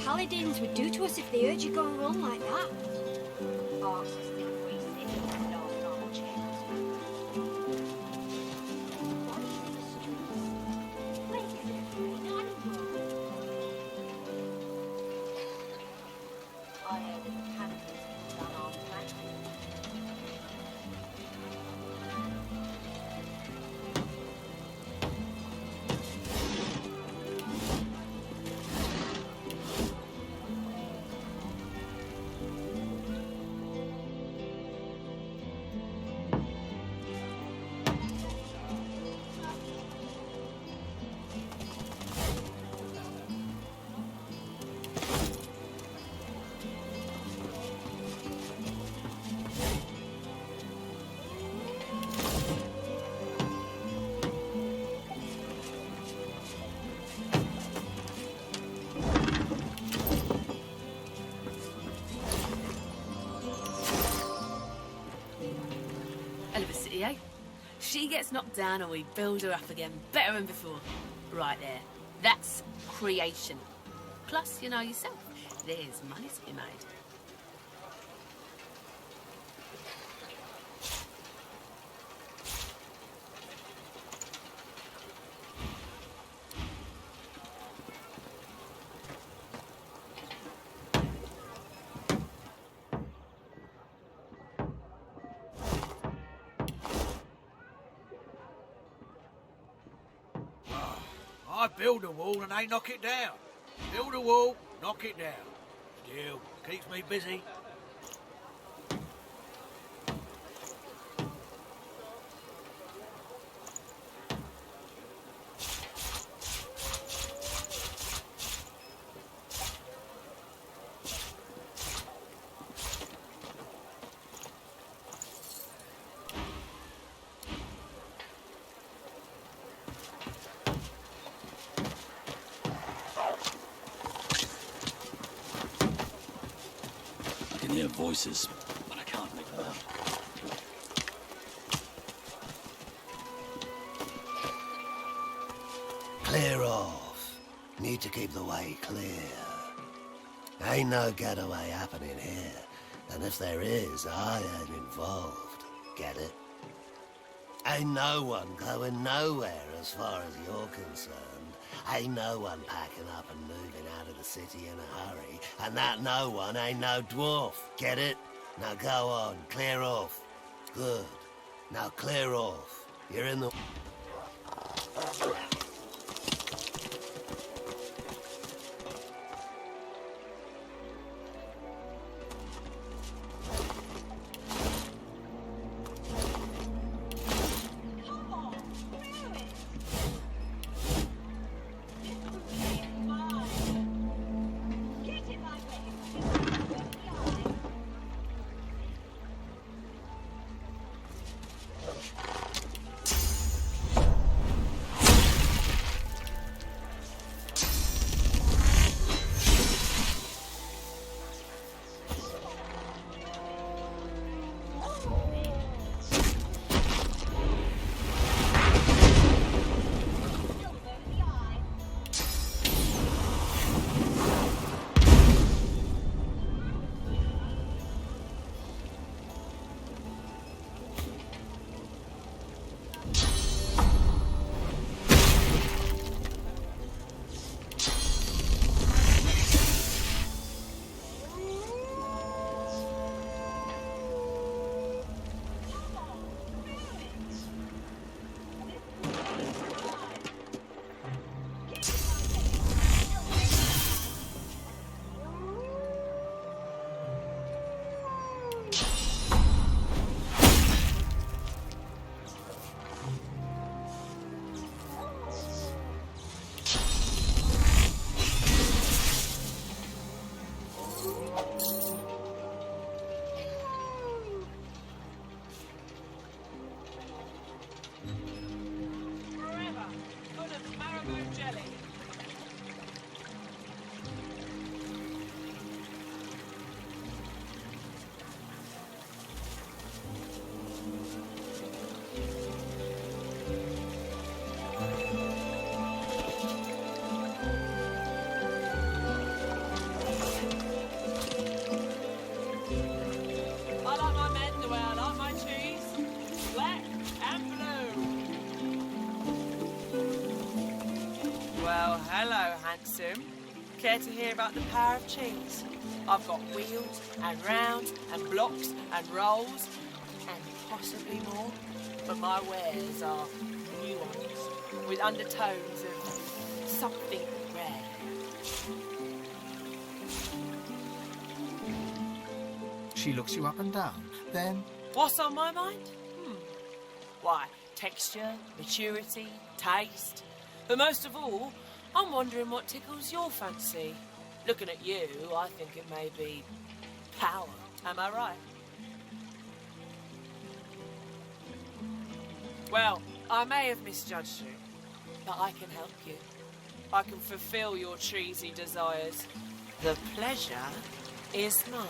paladins would do to us if they heard you going wrong like that. Eh? She gets knocked down and we build her up again, better than before. Right there. That's creation. Plus, you know yourself, there's money to be made. I build a wall and they knock it down. Build a wall, knock it down. Still, keeps me busy. I can hear voices, but I can't make them out. Clear off. Need to keep the way clear. Ain't no getaway happening here. And if there is, I ain't involved. Get it? Ain't no one going nowhere as far as you're concerned. Ain't no one packing up and moving out of the city in a hurry. And that no one ain't no dwarf. Get it? Now go on, clear off. Good. Now clear off. You're in the... Well, hello, handsome. Care to hear about the power of cheese? I've got wheels and rounds and blocks and rolls and possibly more. But my wares are nuanced, with undertones of something rare. She looks you up and down, then... What's on my mind? Why, texture, maturity, taste. But most of all, I'm wondering what tickles your fancy. Looking at you, I think it may be power. Am I right? Well, I may have misjudged you, but I can help you. I can fulfill your cheesy desires. The pleasure is mine.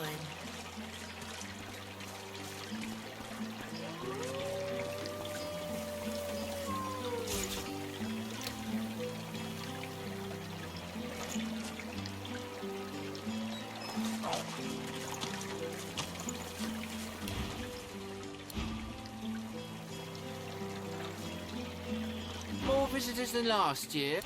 More visitors than last year.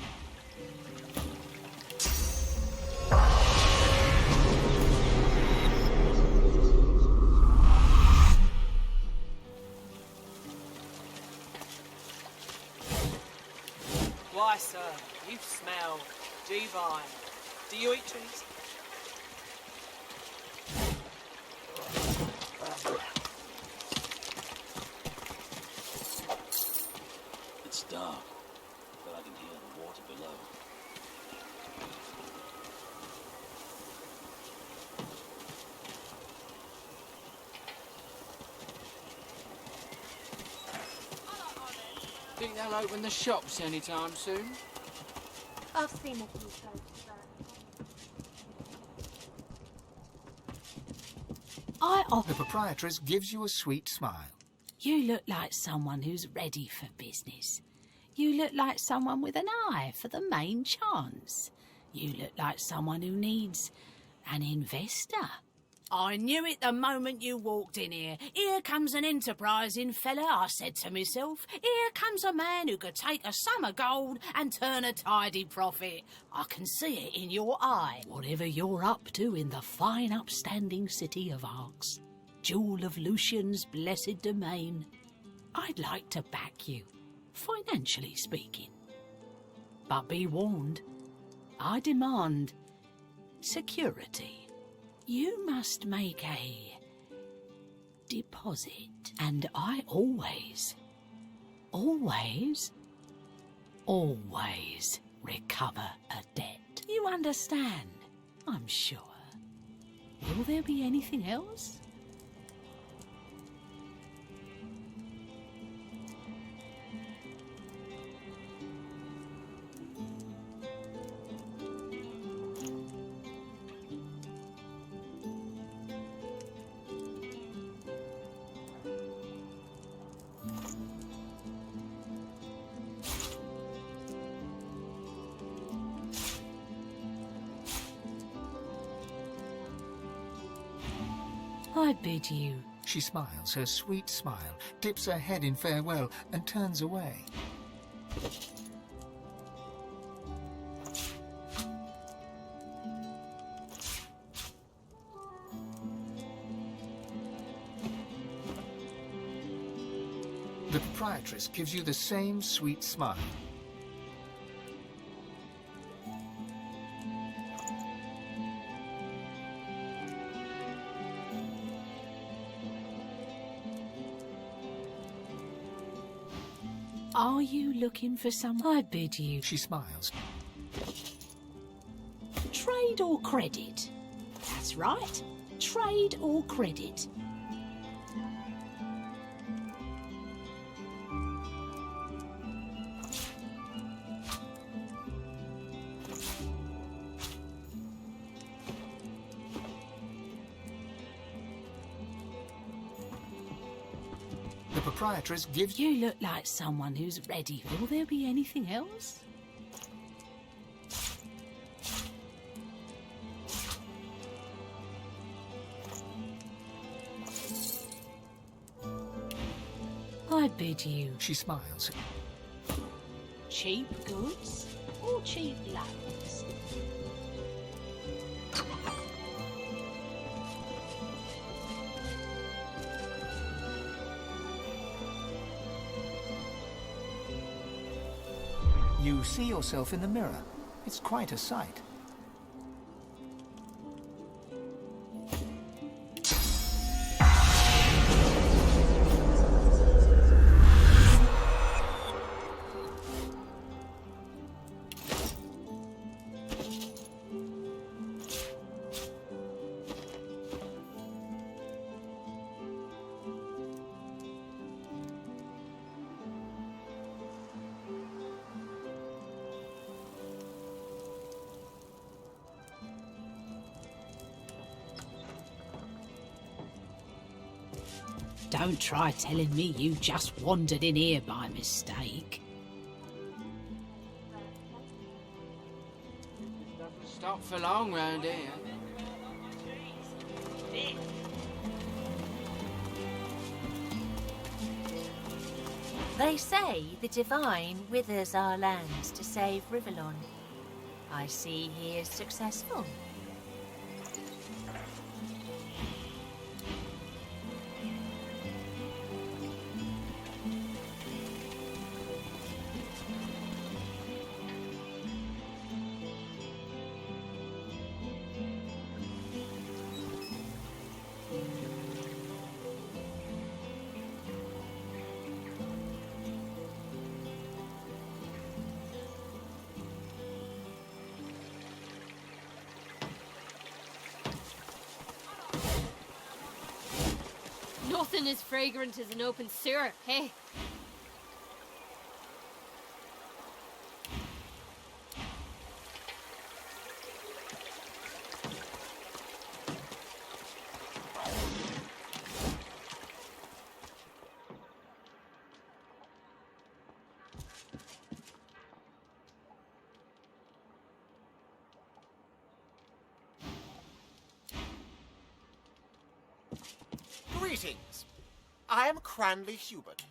Why, sir, you smell divine. Do you eat trees? It's dark, but I can hear the water below. Think they'll open the shops anytime soon? I've seen a few places there. The proprietress gives you a sweet smile. You look like someone who's ready for business. You look like someone with an eye for the main chance. You look like someone who needs an investor. I knew it the moment you walked in here. Here comes an enterprising fella, I said to myself. Here comes a man who could take a sum of gold and turn a tidy profit. I can see it in your eye. Whatever you're up to in the fine upstanding city of Arx, jewel of Lucian's blessed domain, I'd like to back you, financially speaking. But be warned, I demand security. You must make a deposit, and I always recover a debt. You understand, I'm sure. Will there be anything else? I bid you. She smiles, her sweet smile, dips her head in farewell, and turns away. The proprietress gives you the same sweet smile. Are you looking for someone? I bid you. She smiles. Trade or credit? That's right. Trade or credit. The proprietress gives You look like someone who's ready. Will there be anything else? I bid you. She smiles. Cheap goods or cheap loans? You see yourself in the mirror. It's quite a sight. Don't try telling me you just wandered in here by mistake. Doesn't stop for long round here. They say the Divine withers our lands to save Rivellon. I see he is successful. Nothing as fragrant as an open sewer, hey? Greetings. I am Cranley Hubert.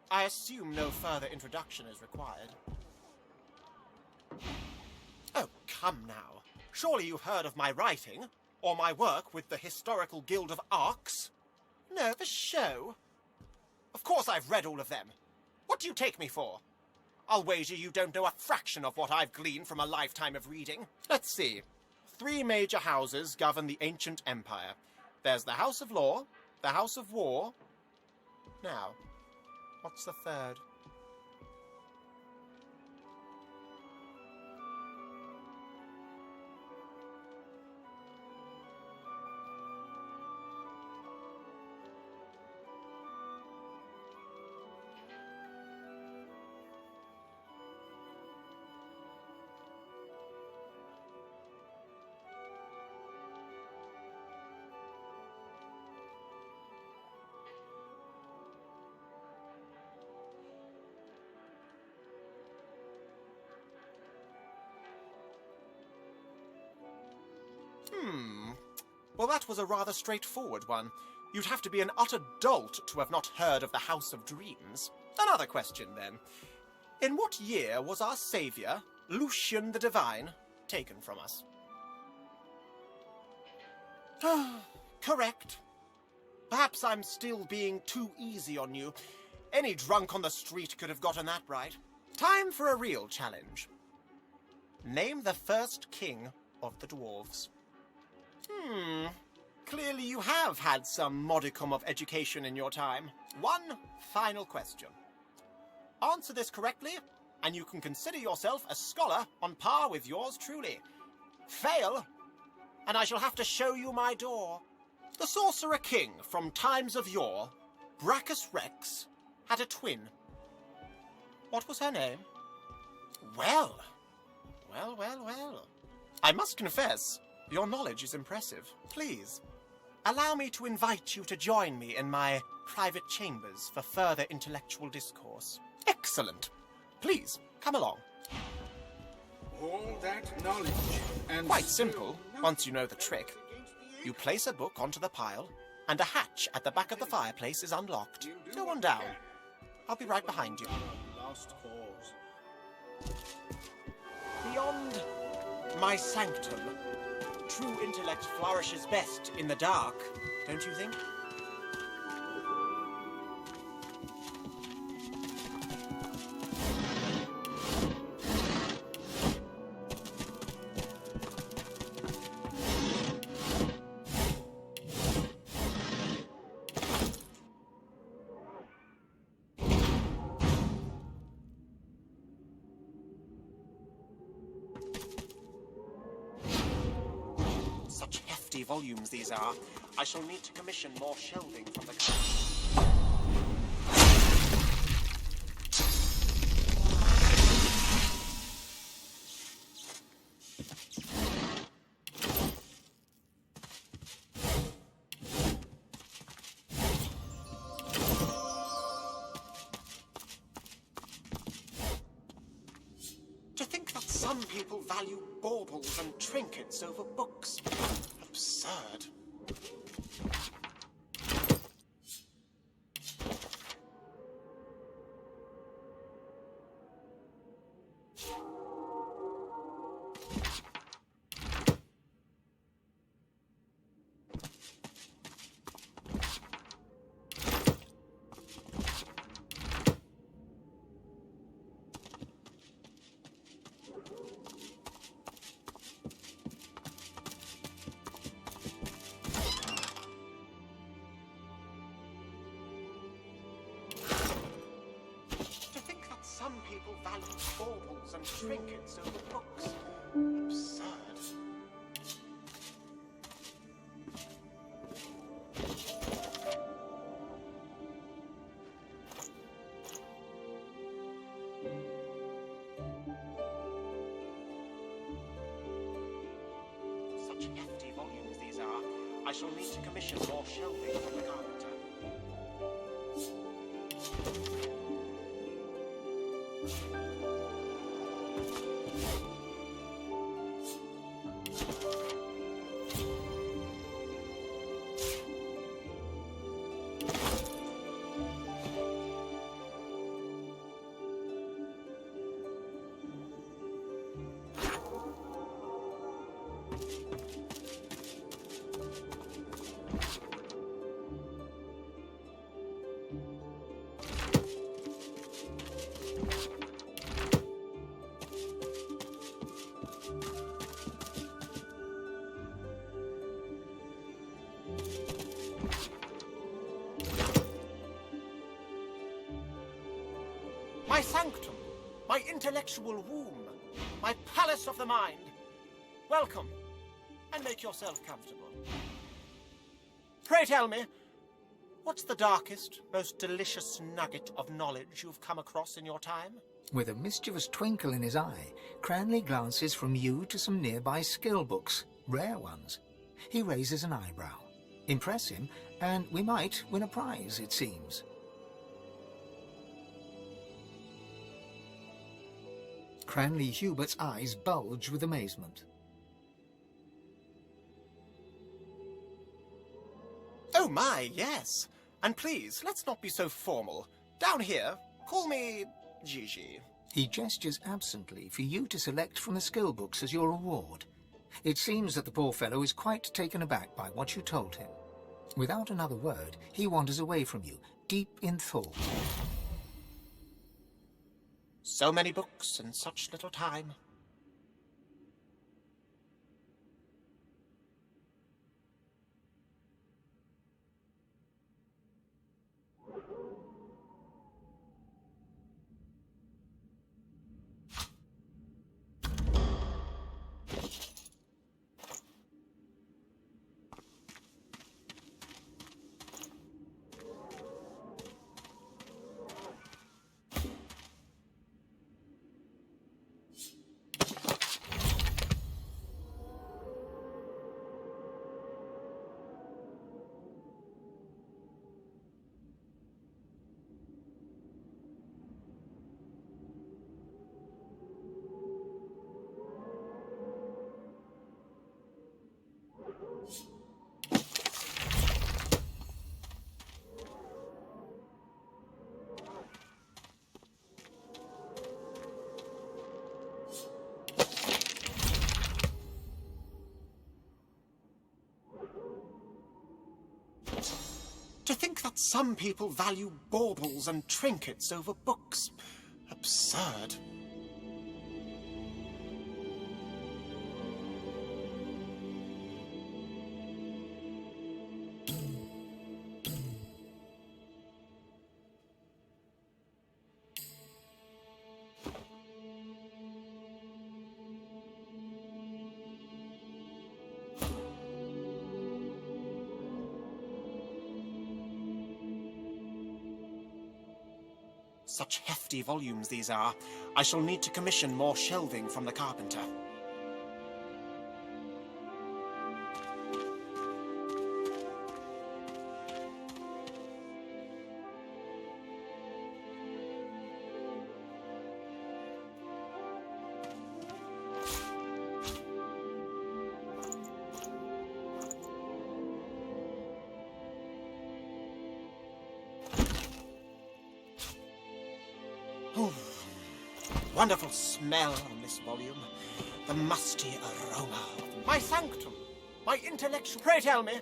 I assume no further introduction is required. Oh, come now. Surely you've heard of my writing, or my work with the Historical Guild of Arcs? No, for show. Of course I've read all of them. What do you take me for? I'll wager you don't know a fraction of what I've gleaned from a lifetime of reading. Let's see. 3 major houses govern the ancient empire. There's the House of Law, the House of War. Now, what's the third? Well, that was a rather straightforward one. You'd have to be an utter dolt to have not heard of the House of Dreams. Another question, then. In what year was our saviour, Lucian the Divine, taken from us? Correct. Perhaps I'm still being too easy on you. Any drunk on the street could have gotten that right. Time for a real challenge. Name the first king of the dwarves. Clearly you have had some modicum of education in your time. One final question. Answer this correctly, and you can consider yourself a scholar on par with yours truly. Fail, and I shall have to show you my door. The Sorcerer King from times of yore, Brachus Rex, had a twin. What was her name? Well. I must confess, your knowledge is impressive. Please, allow me to invite you to join me in my private chambers for further intellectual discourse. Excellent. Please, come along. All that knowledge and quite simple, once you know the trick. You place a book onto the pile, and a hatch at the back of the fireplace is unlocked. Go on down. I'll be right behind you. Lost cause. Beyond my sanctum, true intellect flourishes best in the dark, don't you think? Such hefty volumes these are. I shall need to commission more shelving from the council. To think that some people value baubles and trinkets over books. Absurd. Some people value baubles and trinkets over books. Absurd. Such hefty volumes these are. I shall need to commission more shelving from the carpenter. My sanctum, my intellectual womb, my palace of the mind. Welcome, and make yourself comfortable. Pray tell me, what's the darkest, most delicious nugget of knowledge you've come across in your time? With a mischievous twinkle in his eye, Cranley glances from you to some nearby skill books, rare ones. He raises an eyebrow. Impress him, and we might win a prize, it seems. Cranley Hubert's eyes bulge with amazement. Oh my, yes. And please, let's not be so formal. Down here, call me Gigi. He gestures absently for you to select from the skill books as your reward. It seems that the poor fellow is quite taken aback by what you told him. Without another word, he wanders away from you, deep in thought. So many books and such little time. some people value baubles and trinkets over books. Absurd. Such hefty volumes these are. I shall need to commission more shelving from the carpenter. Wonderful smell on this volume. The musty aroma of my sanctum, my intellectual... Pray tell me,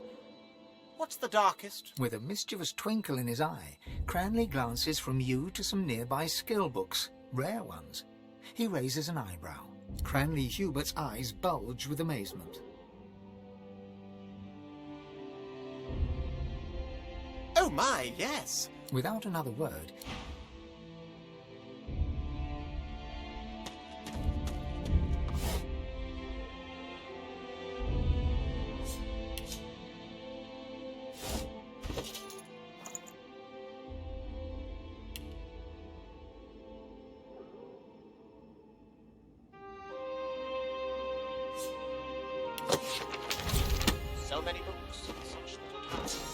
what's the darkest? With a mischievous twinkle in his eye, Cranley glances from you to some nearby skill books, rare ones. He raises an eyebrow. Cranley Hubert's eyes bulge with amazement. Oh my, yes. Without another word, So many books in such little time.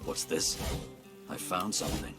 What's this? I found something.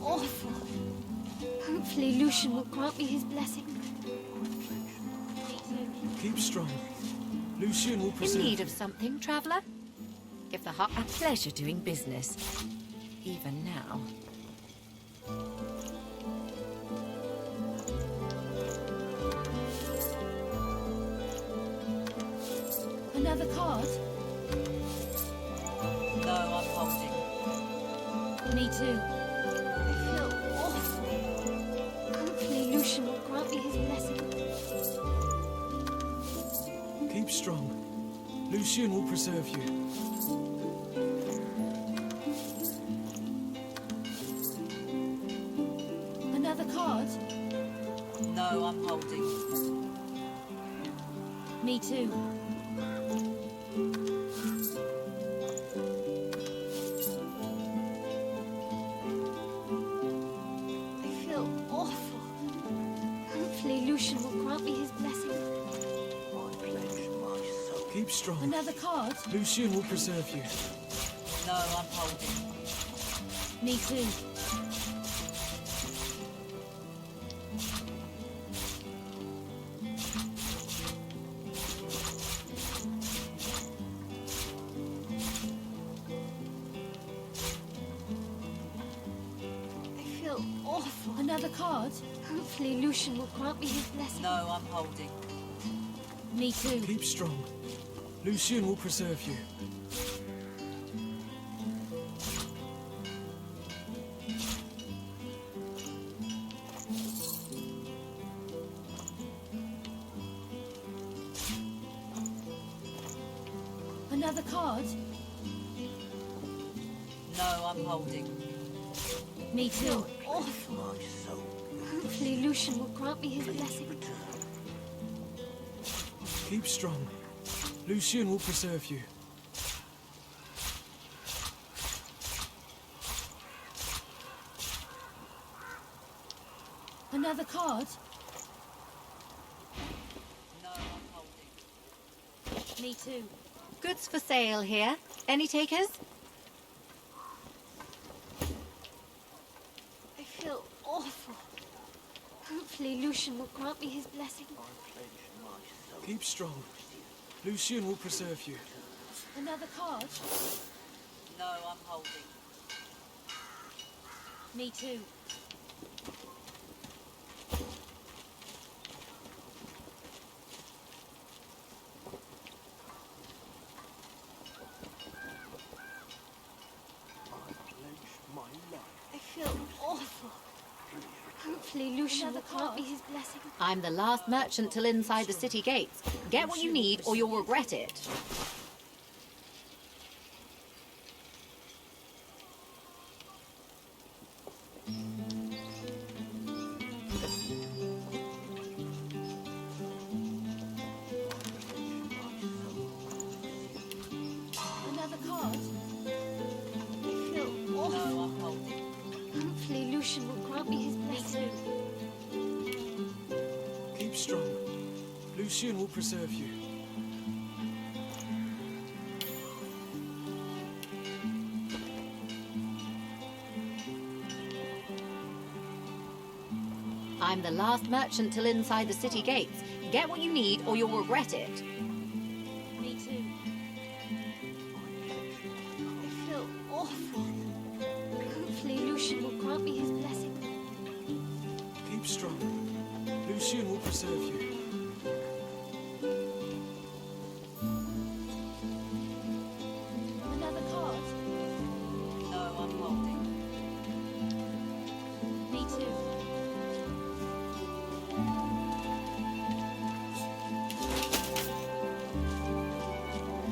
Awful. Hopefully Lucian will grant me his blessing. Keep strong. Lucian will In preserve. need of something, traveller? Give the hut a pleasure doing business. Even now. Another card? No, I'm holding. Me too. I feel awful. Hopefully Lucian will grant me his blessing. Keep strong. Lucian will preserve you. Another card? No, I'm holding. Me too. I feel awful. Hopefully Lucian will grant me his blessing. Keep strong. Another card? Lucian will preserve you. No, I'm holding. Me too. I feel awful. Another card? Hopefully Lucian will grant me his blessing. No, I'm holding. Me too. Keep strong. Lucian will preserve you. Another card? No, I'm holding. Me too. Awful. Hopefully Lucian will grant me his blessing. Keep strong. Lucian will preserve you. Another card? No, I'm holding. Me too. Goods for sale here. Any takers? I feel awful. Hopefully Lucian will grant me his blessing. Keep strong. Lucian will preserve you. Another card? No, I'm holding. Me too. I feel awful. Hopefully Lucian will grant me his blessing. I'm the last merchant till inside the city gates. Get what you need or you'll regret it. Another card? I feel awful. No, I'm holding. Hopefully Lucian will grant me his blessing. Keep strong. Lucian will preserve you. I'm the last merchant till inside the city gates. Get what you need or you'll regret it. Me too. I feel awful. Hopefully Lucian will grant me his blessing. Keep strong. Lucian will preserve you. Another card? No, I'm holding. Me too.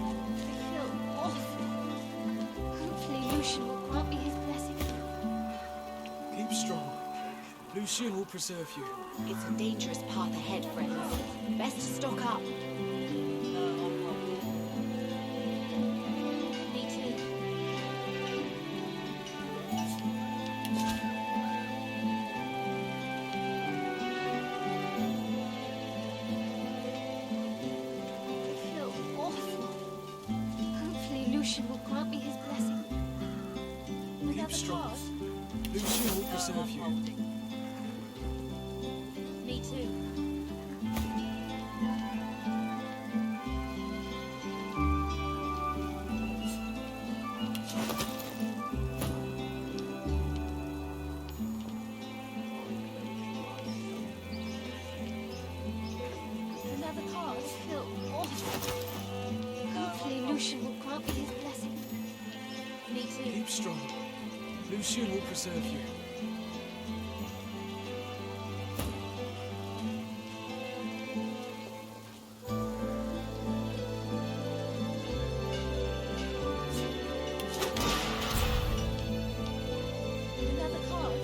I feel awful. Hopefully Lucian will grant me his blessing. Keep strong. Lucian will preserve you. It's a dangerous path ahead, friends. Best to stock up. No, I'm holding. Me too. I feel awful. Hopefully Lucian will grant me his blessing. Keep Another strong. card? Lucian will preserve you. Me too. Another card? I feel awful. Hopefully Lucian will grant me his blessing. Me too. Keep strong. Lucian will preserve you. Another card?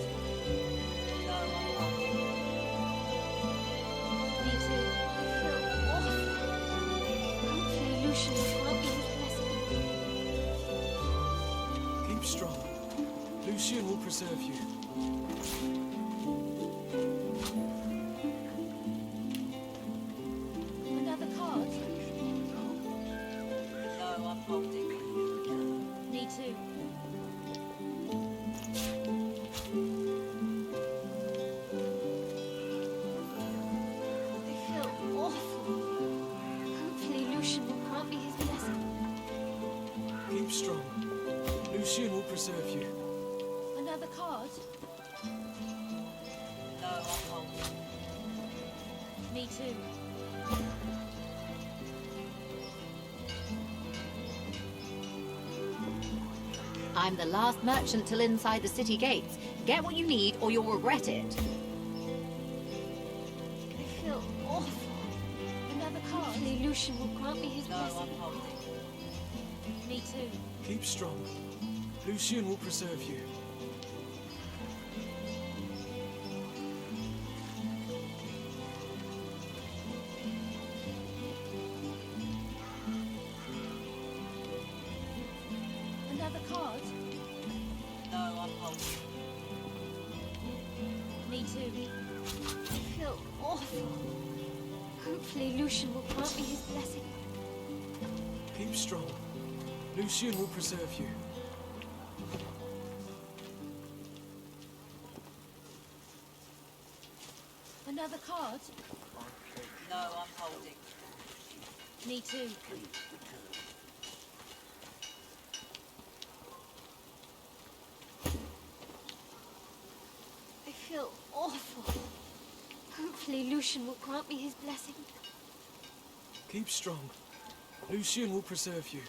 No, I'm holding. Me too. I feel awful. Hopefully Lucian will grant me his blessing. Keep strong. Lucian will preserve you. Another card? No, I'm holding. Me too. I feel awful. Hopefully Lucian will grant me his blessing. Keep strong. Lucian will preserve you. Another card? No, I'm holding. Me too. I'm the last merchant till inside the city gates. Get what you need or you'll regret it. I feel awful. Another card? Hopefully Lucian will grant me his No, blessing. I'm holding. Me too. Keep strong. Lucian will preserve you. Another card? No, I'm holding. Me too. I feel awful. Hopefully Lucian will grant me his blessing. Keep strong. Lucian will preserve you. Another card? No, I'm holding. Me too. I feel awful. Hopefully Lucian will grant me his blessing. Keep strong. Lucian will preserve you.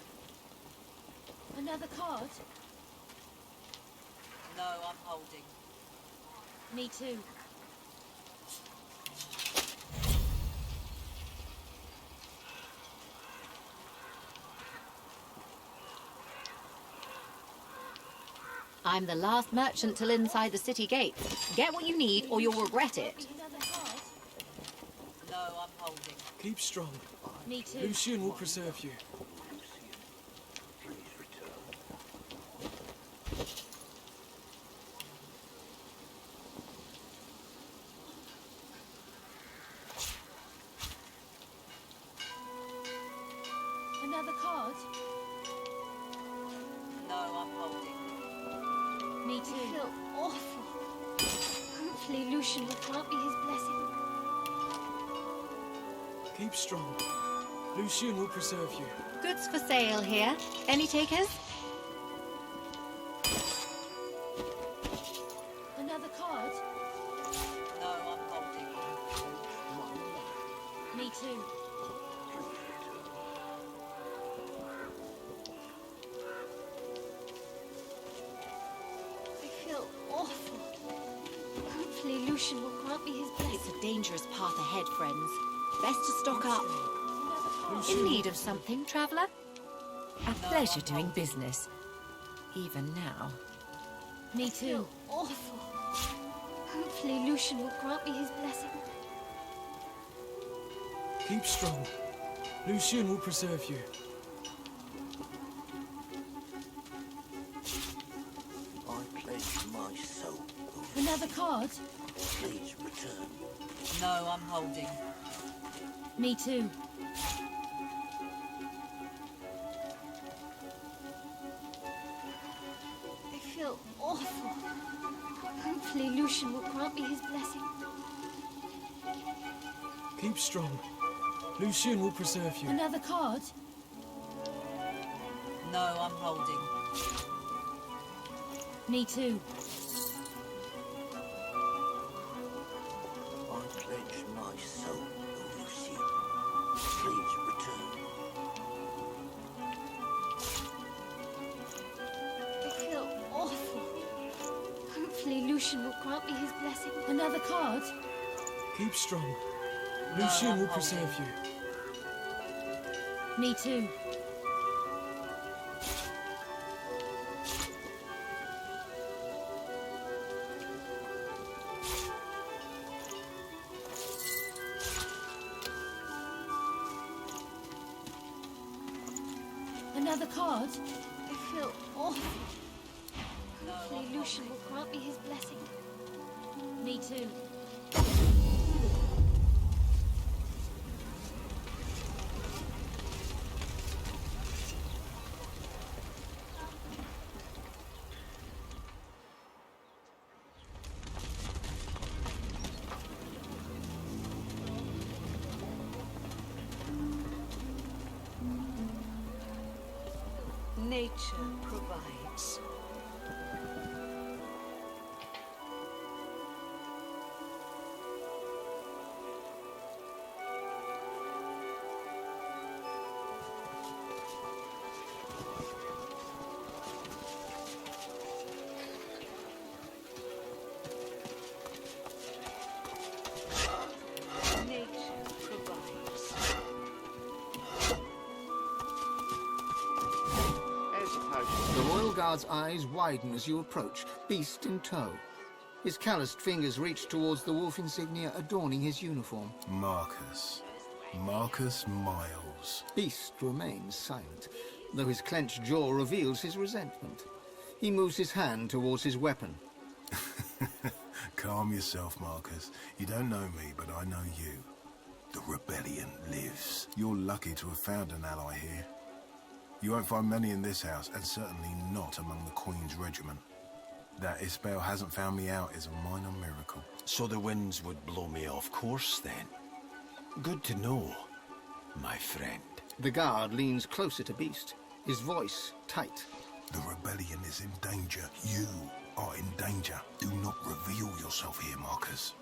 Another card? No, I'm holding. Me too. I'm the last merchant till inside the city gates. Get what you need or you'll regret it. No, I'm holding. Keep strong. Me too. Lucian will preserve you. Another card? No, I'm holding. Me too. I feel awful. Hopefully Lucian will grant me his blessing. Keep strong. Lucian will preserve you. Goods for sale here. Any takers? Another card? No, I'm holding. Me too. I feel awful. Hopefully Lucian will grant me his blessing. It's a dangerous path ahead, friends. Best to stock up. In need of something, traveller? A pleasure doing business. Even now. Me too. Awful. Hopefully Lucian will grant me his blessing. Keep strong. Lucian will preserve you. I pledge my soul. Another card? Please return. No, I'm holding. Me too. I feel awful. Hopefully Lucian will grant me his blessing. Keep strong. Lucian will preserve you. Another card? No, I'm holding. Me too. I pledge my soul, Lucian. Please return. I feel awful. Hopefully Lucian will grant me his blessing. Another card? Keep strong. Lucian will preserve you. Me too. Another card? I feel awful. Hopefully Lucian will grant me his blessing. Me too. Nature provides. The royal guard's eyes widen as you approach, beast in tow. His calloused fingers reach towards the wolf insignia adorning his uniform. Marcus. Marcus Miles. Beast remains silent, though his clenched jaw reveals his resentment. He moves his hand towards his weapon. Calm yourself, Marcus. You don't know me, but I know you. The rebellion lives. You're lucky to have found an ally here. You won't find many in this house, and certainly not among the Queen's regiment. That Isbel hasn't found me out is a minor miracle. So the winds would blow me off course, then? Good to know, my friend. The guard leans closer to Beast, his voice tight. The rebellion is in danger. You are in danger. Do not reveal yourself here, Marcus.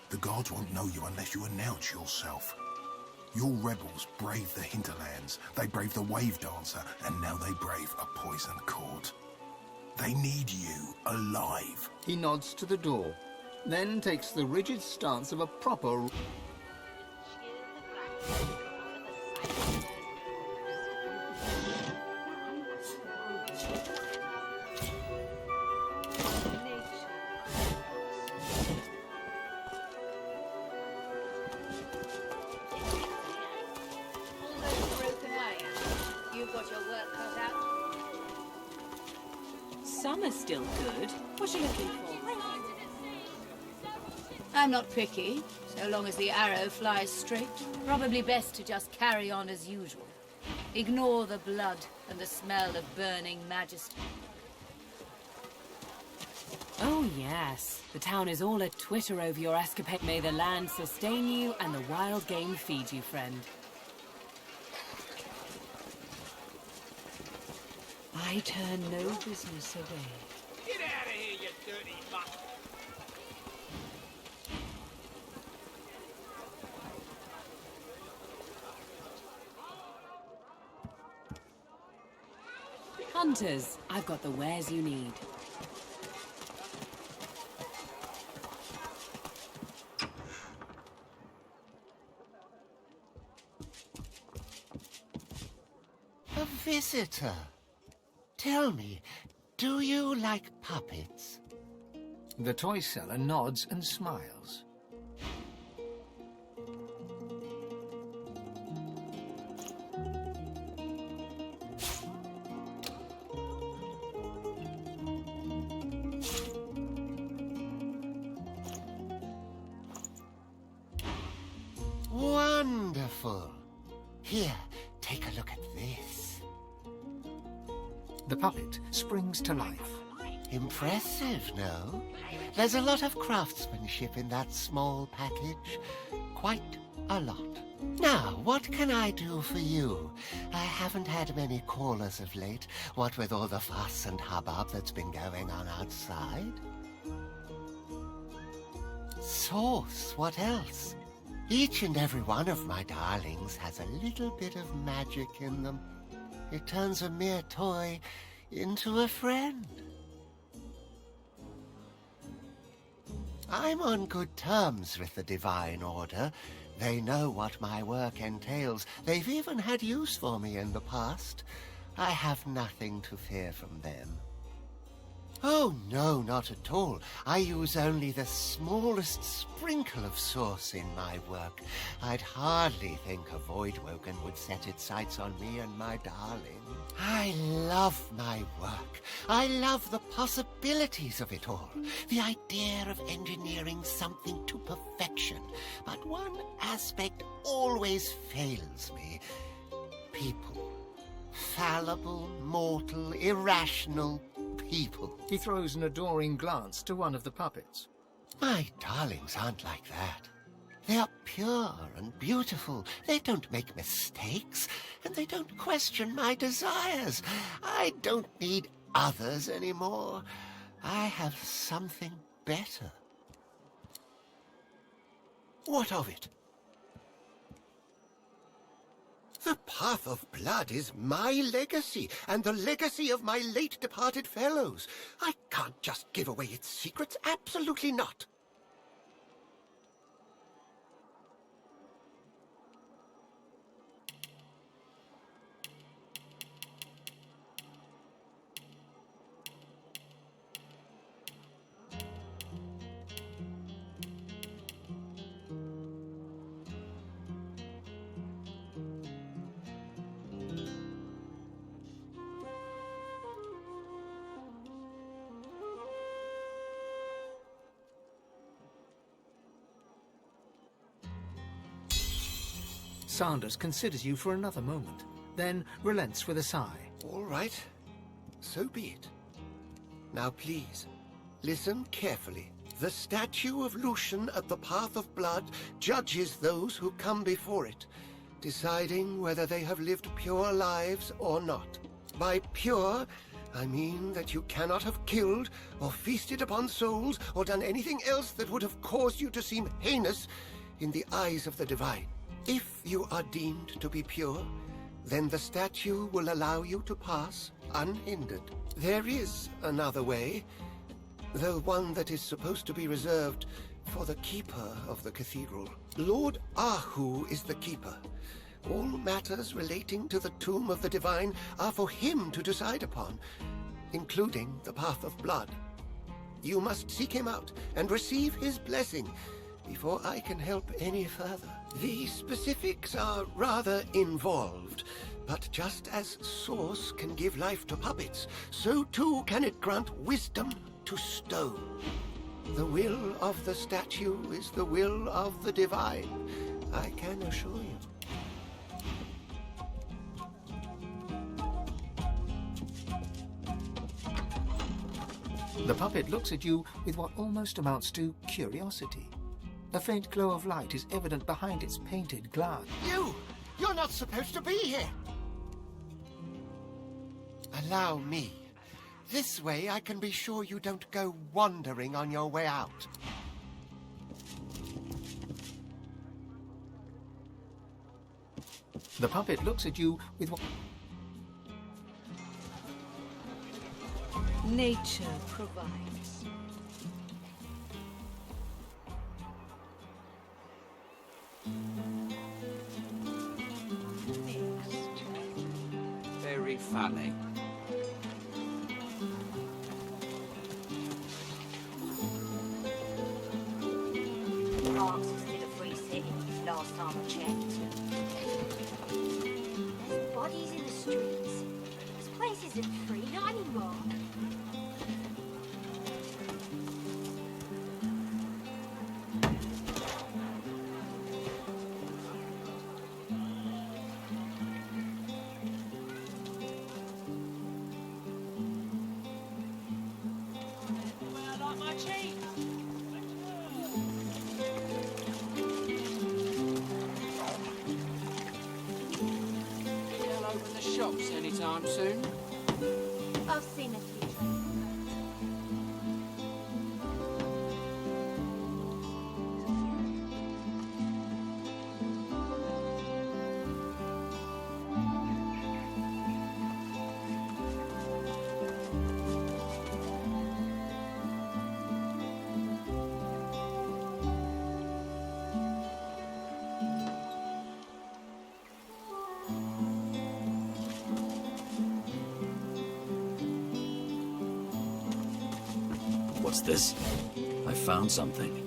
The guards won't know you unless you announce yourself. Your rebels brave the hinterlands, they brave the wave dancer, and now they brave a poisoned court. They need you alive. He nods to the door, then takes the rigid stance of a proper... Some are still good. What are you looking for? I'm not picky, so long as the arrow flies straight. Probably best to just carry on as usual. Ignore the blood and the smell of burning majesty. Oh, yes. The town is all a twitter over your escapade. May the land sustain you and the wild game feed you, friend. I turn no business away. Get out of here, you dirty mutt! Hunters, I've got the wares you need. A visitor. Tell me, do you like puppets? The toy seller nods and smiles. Wonderful. Here, take a look at this. The puppet springs to life. Impressive, no? There's a lot of craftsmanship in that small package. Quite a lot. Now, what can I do for you? I haven't had many callers of late, what with all the fuss and hubbub that's been going on outside. Sauce, what else? Each and every one of my darlings has a little bit of magic in them. It turns a mere toy into a friend. I'm on good terms with the Divine Order. They know what my work entails. They've even had use for me in the past. I have nothing to fear from them. Oh, no, not at all. I use only the smallest sprinkle of sauce in my work. I'd hardly think a Voidwoken would set its sights on me and my darling. I love my work. I love the possibilities of it all. The idea of engineering something to perfection. But one aspect always fails me. People. Fallible, mortal, irrational people. He throws an adoring glance to one of the puppets. My darlings aren't like that. They are pure and beautiful. They don't make mistakes, and they don't question my desires. I don't need others anymore. I have something better. What of it? The path of blood is my legacy, and the legacy of my late departed fellows. I can't just give away its secrets, absolutely not. Sanders considers you for another moment, then relents with a sigh. All right, so be it. Now please, listen carefully. The statue of Lucian at the Path of Blood judges those who come before it, deciding whether they have lived pure lives or not. By pure, I mean that you cannot have killed or feasted upon souls or done anything else that would have caused you to seem heinous in the eyes of the divine. If you are deemed to be pure, then the statue will allow you to pass unhindered. There is another way, though one that is supposed to be reserved for the keeper of the cathedral. Lord Ahu is the keeper. All matters relating to the tomb of the divine are for him to decide upon, including the Path of Blood. You must seek him out and receive his blessing before I can help any further. The specifics are rather involved, but just as Source can give life to puppets, so too can it grant wisdom to stone. The will of the statue is the will of the divine, I can assure you. The puppet looks at you with what almost amounts to curiosity. A faint glow of light is evident behind its painted glass. You're not supposed to be here! Allow me. This way I can be sure you don't go wandering on your way out. The puppet looks at you with what... Nature provides. Very funny. Arks is still a free city, last time I checked. There's bodies in the streets. This place isn't free, not anymore. Shops anytime soon? I've seen a few. What's this? I found something.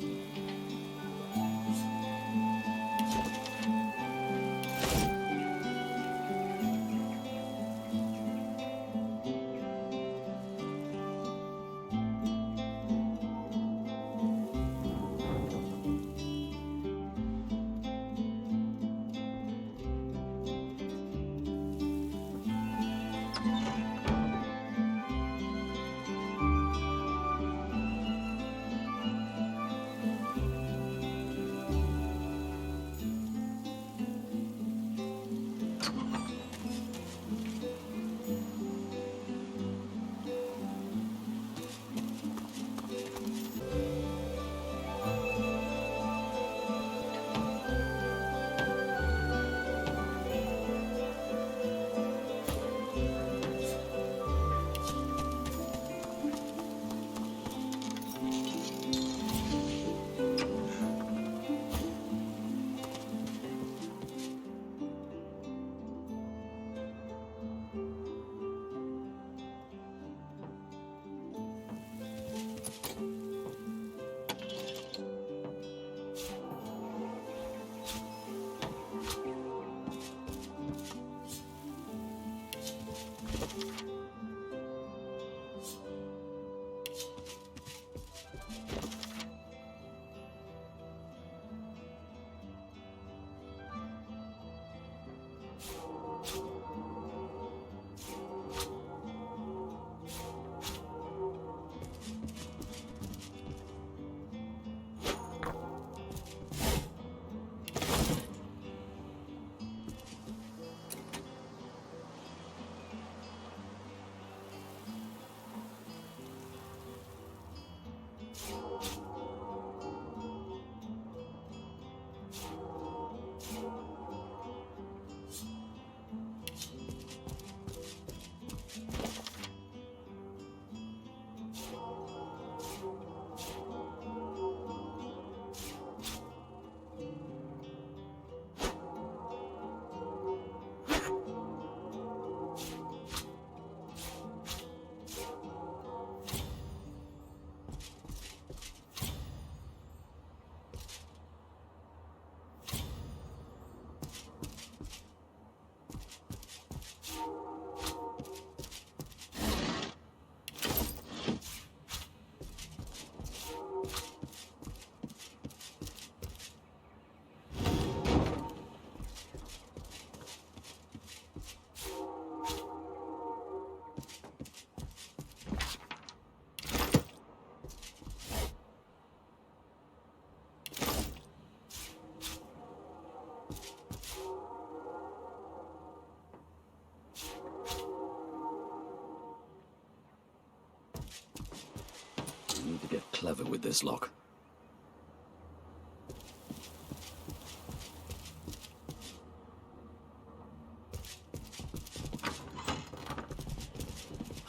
over with this lock.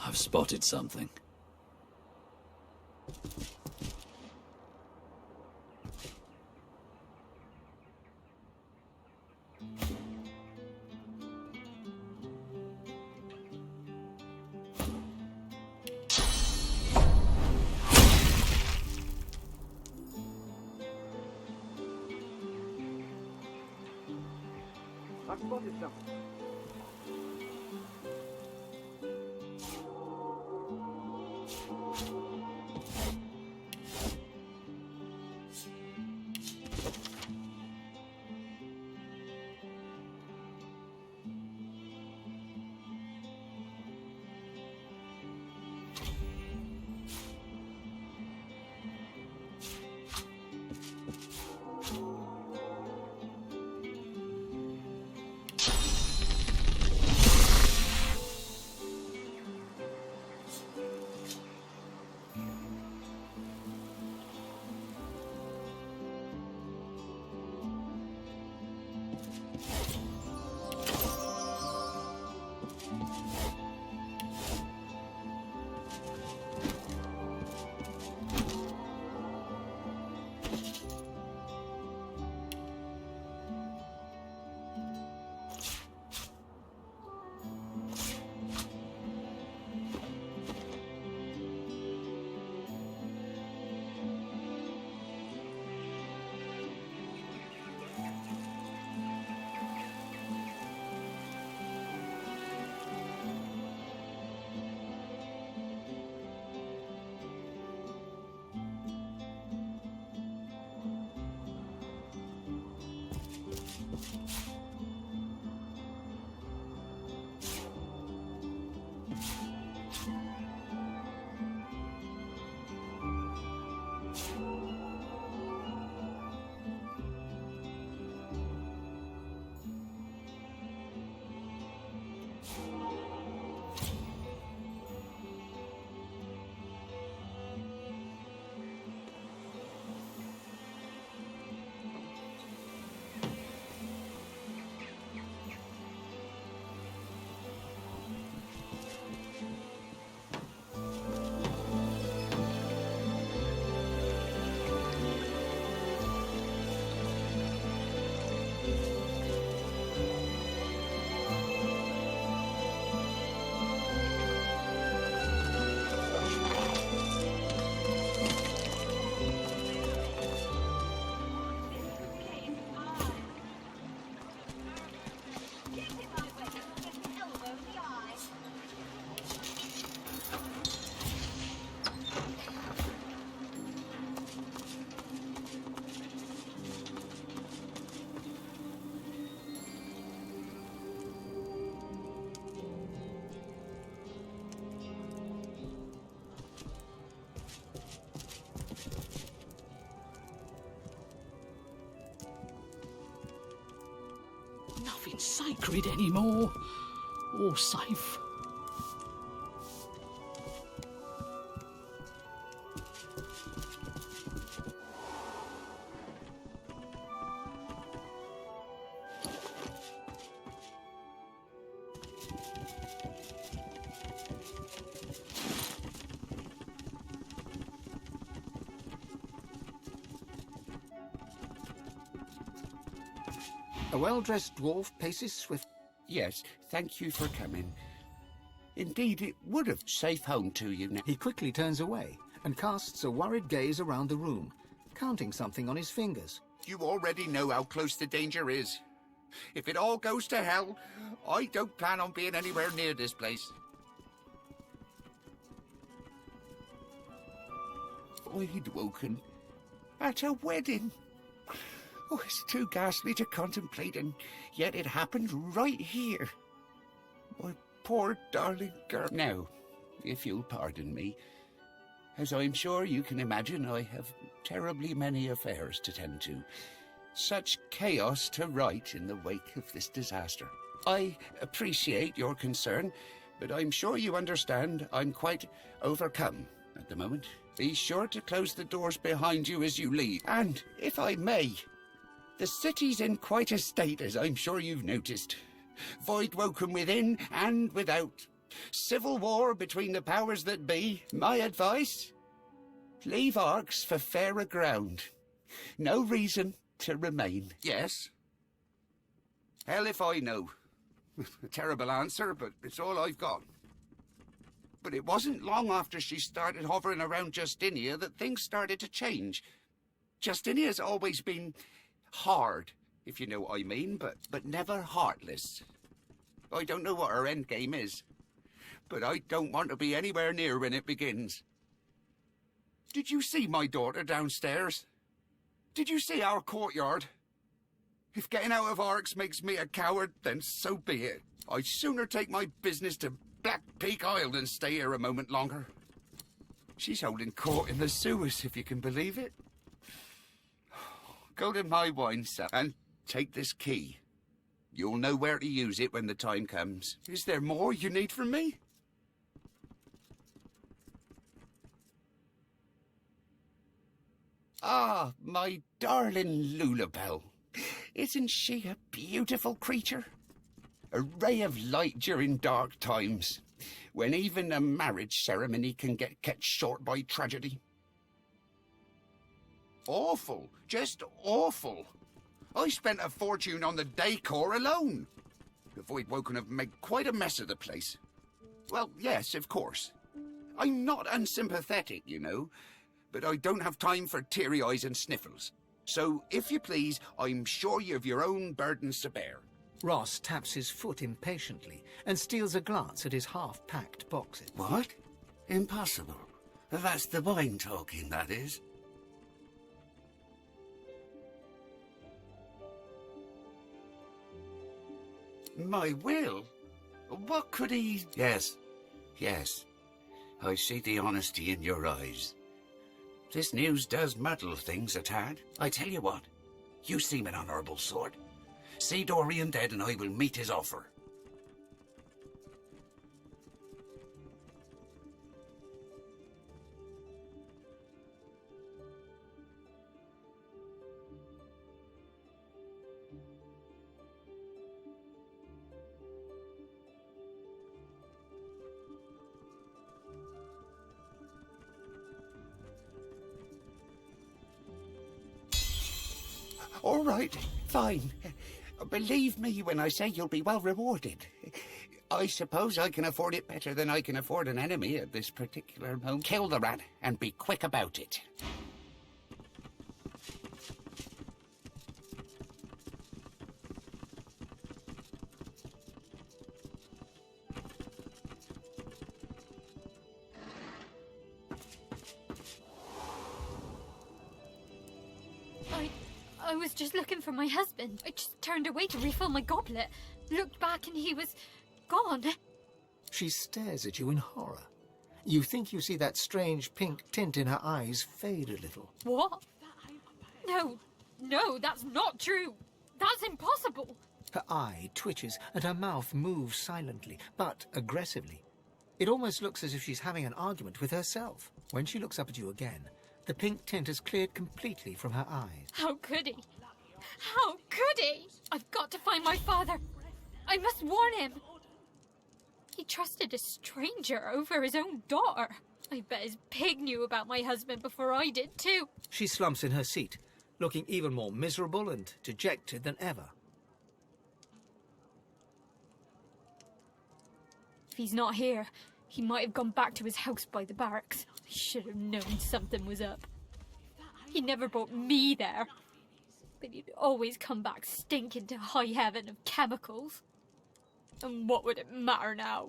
I've spotted something. I've spotted something. Nothing sacred anymore, or safe. A well-dressed dwarf paces swift. Yes, thank you for coming. Indeed, it would have safe home to you now. He quickly turns away and casts a worried gaze around the room, counting something on his fingers. You already know how close the danger is. If it all goes to hell, I don't plan on being anywhere near this place. I'd woken at a wedding. Oh, it's too ghastly to contemplate, and yet it happened right here. My poor darling girl. Now, if you'll pardon me, as I'm sure you can imagine, I have terribly many affairs to tend to. Such chaos to right in the wake of this disaster. I appreciate your concern, but I'm sure you understand I'm quite overcome at the moment. Be sure to close the doors behind you as you leave. And, if I may, the city's in quite a state, as I'm sure you've noticed. Void woken within and without. Civil war between the powers that be. My advice? Leave Arx for fairer ground. No reason to remain. Yes? Hell if I know. A terrible answer, but it's all I've got. But it wasn't long after she started hovering around Justinia that things started to change. Justinia's always been hard, if you know what I mean, but never heartless. I don't know what her endgame is, but I don't want to be anywhere near when it begins. Did you see my daughter downstairs? Did you see our courtyard? If getting out of Arx makes me a coward, then so be it. I'd sooner take my business to Black Peak Isle than stay here a moment longer. She's holding court in the sewers, if you can believe it. Go to my wine cellar and take this key. You'll know where to use it when the time comes. Is there more you need from me? Ah, my darling Lulabelle. Isn't she a beautiful creature? A ray of light during dark times, when even a marriage ceremony can get cut short by tragedy. Awful. Just awful. I spent a fortune on the decor alone. The Void Woken have made quite a mess of the place. Well, yes, of course. I'm not unsympathetic, you know, but I don't have time for teary eyes and sniffles. So, if you please, I'm sure you've your own burdens to bear. Ross taps his foot impatiently and steals a glance at his half-packed boxes. What? Impossible. That's the wine talking, that is. My will? What could he... Yes. I see the honesty in your eyes. This news does muddle things a tad. I tell you what, you seem an honourable sort. See Dorian dead and I will meet his offer. All right, fine. Believe me when I say you'll be well rewarded. I suppose I can afford it better than I can afford an enemy at this particular moment. Kill the rat and be quick about it. I was just looking for my husband. I just turned away to refill my goblet, looked back and he was gone. She stares at you in horror. You think you see that strange pink tint in her eyes fade a little. What? No, that's not true. That's impossible. Her eye twitches and her mouth moves silently, but aggressively. It almost looks as if she's having an argument with herself. When she looks up at you again, the pink tint has cleared completely from her eyes. How could he? How could he? I've got to find my father. I must warn him. He trusted a stranger over his own daughter. I bet his pig knew about my husband before I did too. She slumps in her seat, looking even more miserable and dejected than ever. If he's not here, he might have gone back to his house by the barracks. I should have known something was up. He never brought me there. But he'd always come back stinking to high heaven of chemicals. And what would it matter now?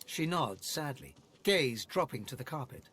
She nods sadly, gaze dropping to the carpet.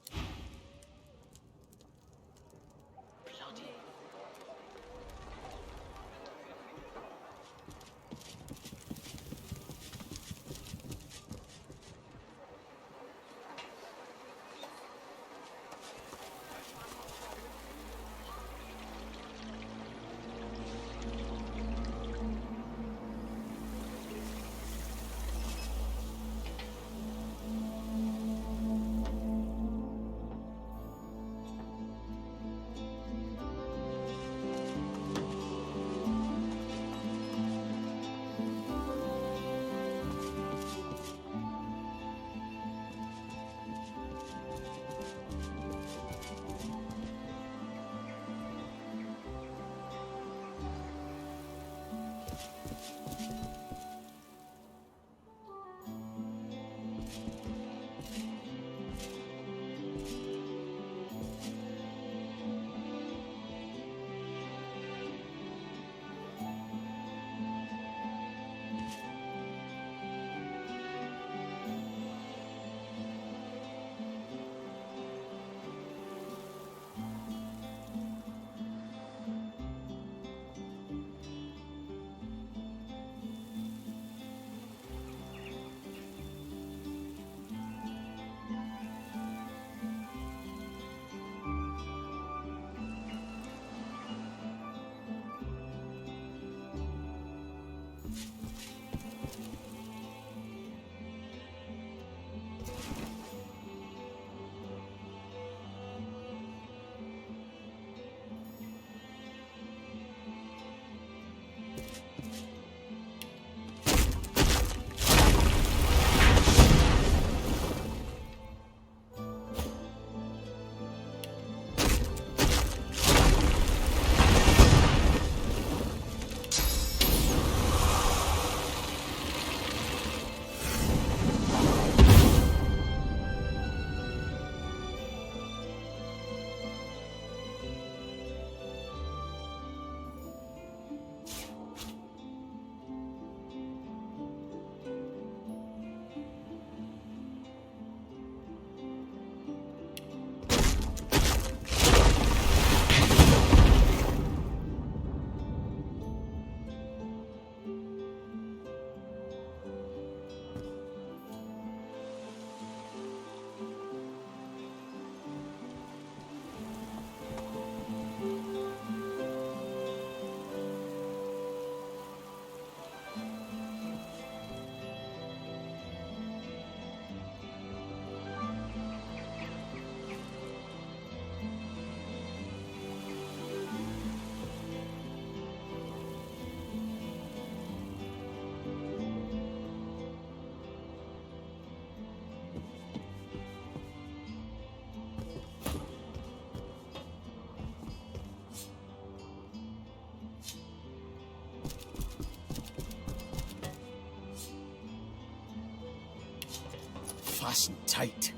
fuss and tight.